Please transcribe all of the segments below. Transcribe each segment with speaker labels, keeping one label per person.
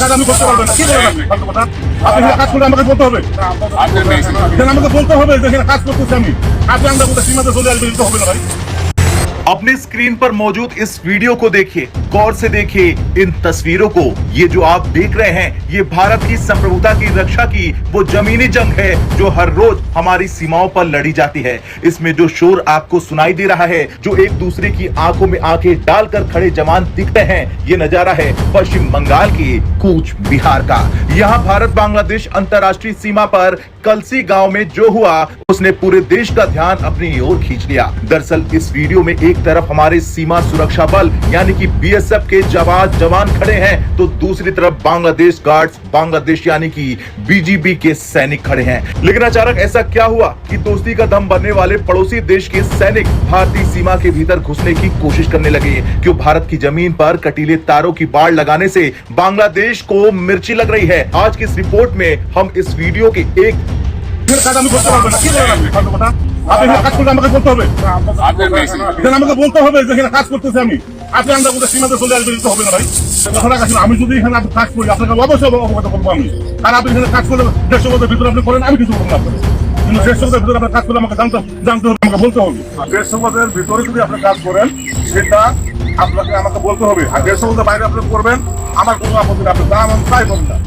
Speaker 1: কাজ আমি করতে পারবো না। কি বলেন আপনি? ফালতু কথা। আপনি এখানে কাজ করলে আমাকে বলতে হবে। এখানে আমাকে বলতে হবে যে এখানে কাজ করতেছি আমি। আপনি আমরা কোথাও সীমাতে চলে আসবেন, এটা হবে না ভাই।
Speaker 2: अपनी स्क्रीन पर मौजूद इस वीडियो को देखिए, गौर से देखिए इन तस्वीरों को। ये जो आप देख रहे हैं, ये भारत की संप्रभुता की रक्षा की वो जमीनी जंग है जो हर रोज हमारी सीमाओं पर लड़ी जाती है। इसमें जो शोर आपको सुनाई दे रहा है, जो एक दूसरे की आंखों में आंखें डालकर खड़े जवान दिखते हैं, ये नजारा है पश्चिम बंगाल के कूच बिहार का। यहाँ भारत बांग्लादेश अंतर्राष्ट्रीय सीमा पर कलसी गांव में जो हुआ, उसने पूरे देश का ध्यान अपनी ओर खींच लिया। दरअसल इस वीडियो में एक तरफ हमारे सीमा सुरक्षा बल यानी कि बीएसएफ के जवान खड़े हैं, तो दूसरी तरफ बांग्लादेश गार्ड्स, बांग्लादेश यानी कि बीजीबी के सैनिक खड़े हैं। लेकिन अचानक ऐसा क्या हुआ कि दोस्ती का दम बनने वाले पड़ोसी देश के सैनिक भारतीय सीमा के भीतर घुसने की कोशिश करने लगे। क्यों भारत की जमीन पर कटीले तारों की बाड़ लगाने से बांग्लादेश को मिर्ची लग रही है? आज की इस रिपोर्ट में हम इस वीडियो के एक
Speaker 1: কাজ আমি করতে পারবো না। কি বলেন আপনি? ফালতু কথা। আপনি এখানে কাজ করলে আমাকে বলতে হবে। এখানে আমাকে বলতে হবে যে এখানে কাজ করতেছি আমি। আপনি আমরা কোথাও সীমাতে চলে আসবেন, এটা হবে না ভাই। কথাটা কাছে আমি যদি এখানে আপনি কাজ করি, আপনাকে অবশ্যই অবগত করবো আমি। আর আপনি এখানে কাজ করলে 150 বছরের ভিতরে আপনি করেন, আমি কিছু করবো না আপনাকে। কিন্তু 150 বছরের ভিতরে আপনার কাজ করলে আমাকে জানতে হবে, আমাকে বলতে হবে। 150 বছরের ভিতরে যদি আপনি কাজ করেন, সেটা আপনাকে আমাকে বলতে হবে। আর 150 বছরের বাইরে আপনি করবেন, আমার কোনো আপত্তি নেই। আপনি দাম আমি তাই বলুন না।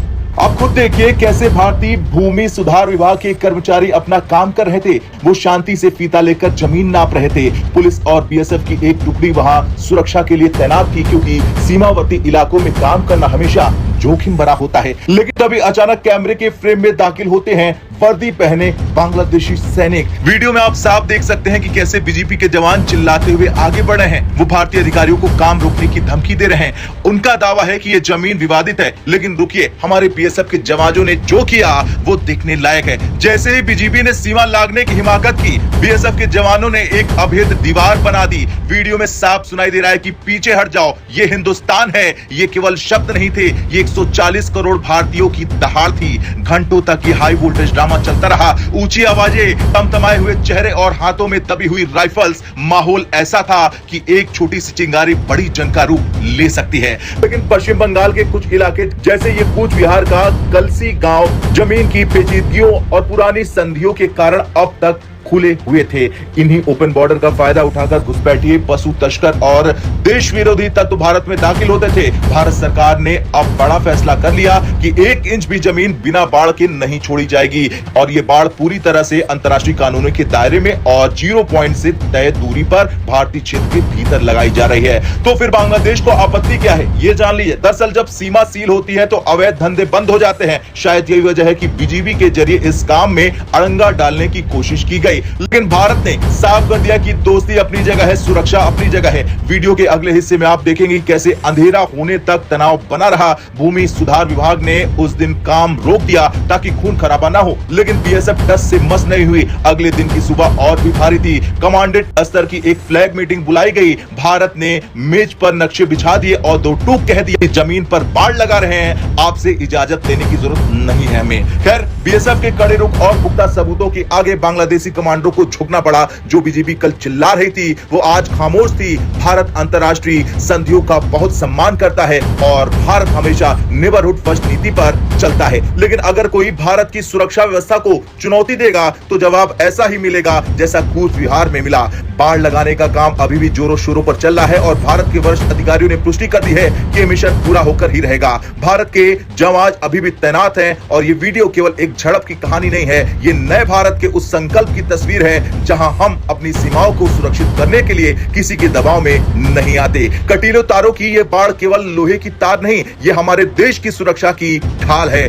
Speaker 2: आप खुद देखिए कैसे भारतीय भूमि सुधार विभाग के कर्मचारी अपना काम कर रहे थे। वो शांति से फीता लेकर जमीन नाप रहे थे। पुलिस और बीएसएफ की एक टुकड़ी वहां सुरक्षा के लिए तैनात थी, क्योंकि सीमावर्ती इलाकों में काम करना हमेशा जोखिम भरा होता है। लेकिन तभी अचानक कैमरे के फ्रेम में दाखिल होते हैं वर्दी पहने बांग्लादेशी सैनिक। वीडियो में आप साफ देख सकते हैं कि कैसे बीजेपी के जवान चिल्लाते हुए आगे बढ़ रहे हैं। वो भारतीय अधिकारियों को काम रोकने की धमकी दे रहे हैं। उनका दावा है कि ये जमीन विवादित है। लेकिन रुकिए, हमारे बीएसएफ के जवानों ने जो किया वो देखने लायक है। जैसे ही बीजेपी ने सीमा लागने की हिमाकत की, बीएसएफ के जवानों ने एक अभेद दीवार बना दी। वीडियो में साफ सुनाई दे रहा है कि पीछे हट जाओ, ये हिंदुस्तान है। ये केवल शब्द नहीं थे, ये 140 करोड़ भारतीयों की दहाड़ थी। घंटों तक ये हाई वोल्टेज ड्रामा चलता रहा। ऊंची आवाजें, तमतमाए हुए चेहरे और हाथों में दबी हुई राइफल्स। माहौल ऐसा था कि एक छोटी सी चिंगारी बड़ी जंग का रूप ले सकती है। लेकिन पश्चिम बंगाल के कुछ इलाके जैसे ये कूच बिहार का कलसी गांव जमीन की पेचीदगियों और पुरानी संधियों के कारण अब तक खुले हुए थे। इन्हीं ओपन बॉर्डर का फायदा उठाकर घुसपैठिए पशु तस्कर और देश विरोधी तत्व भारत में दाखिल होते थे। भारत सरकार ने अब बड़ा फैसला कर लिया कि 1 इंच भी जमीन बिना बाढ़ के नहीं छोड़ी जाएगी, और ये बाढ़ पूरी तरह से अंतर्राष्ट्रीय कानूनों के दायरे में और 0 पॉइंट से तय दूरी पर भारतीय क्षेत्र के भीतर लगाई जा रही है। तो फिर बांग्लादेश को आपत्ति क्या है, ये जान लीजिए। दरअसल जब सीमा सील होती है तो अवैध धंधे बंद हो जाते हैं। शायद यही वजह है कि बीजीबी के जरिए इस काम में अड़ंगा डालने की कोशिश की गई। लेकिन भारत ने साफ कर दिया कि दोस्ती अपनी जगह है, सुरक्षा अपनी जगह है। वीडियो के अगले हिस्से में आप देखेंगे कैसे अंधेरा होने तक तनाव बना रहा। भूमि सुधार विभाग ने उस दिन काम रोक दिया ताकि खून खराबा ना हो, लेकिन बीएसएफ टस से मस नहीं हुई। अगले दिन की सुबह और भी भारी थी। कमांडेंट स्तर की एक फ्लैग मीटिंग बुलाई गई। भारत ने मेज पर नक्शे बिछा दिए और 2 टूक कह दिए, जमीन पर बाढ़ लगा रहे हैं, आपसे इजाजत लेने की जरूरत नहीं है हमें। खैर, बीएसएफ के कड़े रुख और पुख्ता सबूतों के आगे बांग्लादेशी कमांडो को झुकना पड़ा। जो बीजेपी कल चिल्ला रही थी वो आज खामोश थी। भारत अंतर्राष्ट्रीय संधियों का बहुत सम्मान करता है और भारत हमेशा नेबरहुड फर्स्ट नीति पर चलता है। लेकिन अगर कोई भारत की सुरक्षा व्यवस्था को चुनौती देगा तो जवाब ऐसा ही मिलेगा जैसा कूच बिहार में मिला। बाढ़ लगाने का काम अभी भी जोरों शोरों पर चल रहा है और भारत के वरिष्ठ अधिकारियों ने पुष्टि कर दी है कि मिशन पूरा होकर ही रहेगा। भारत के जवान अभी भी तैनात हैं और ये वीडियो केवल एक झड़प की कहानी नहीं है, ये नए भारत के उस संकल्प की तस्वीर है जहां हम अपनी सीमाओं को सुरक्षित करने के लिए किसी के दबाव में नहीं आते। कटीले तारों की ये बाढ़ केवल लोहे की तार नहीं, ये हमारे देश की सुरक्षा की ढाल है।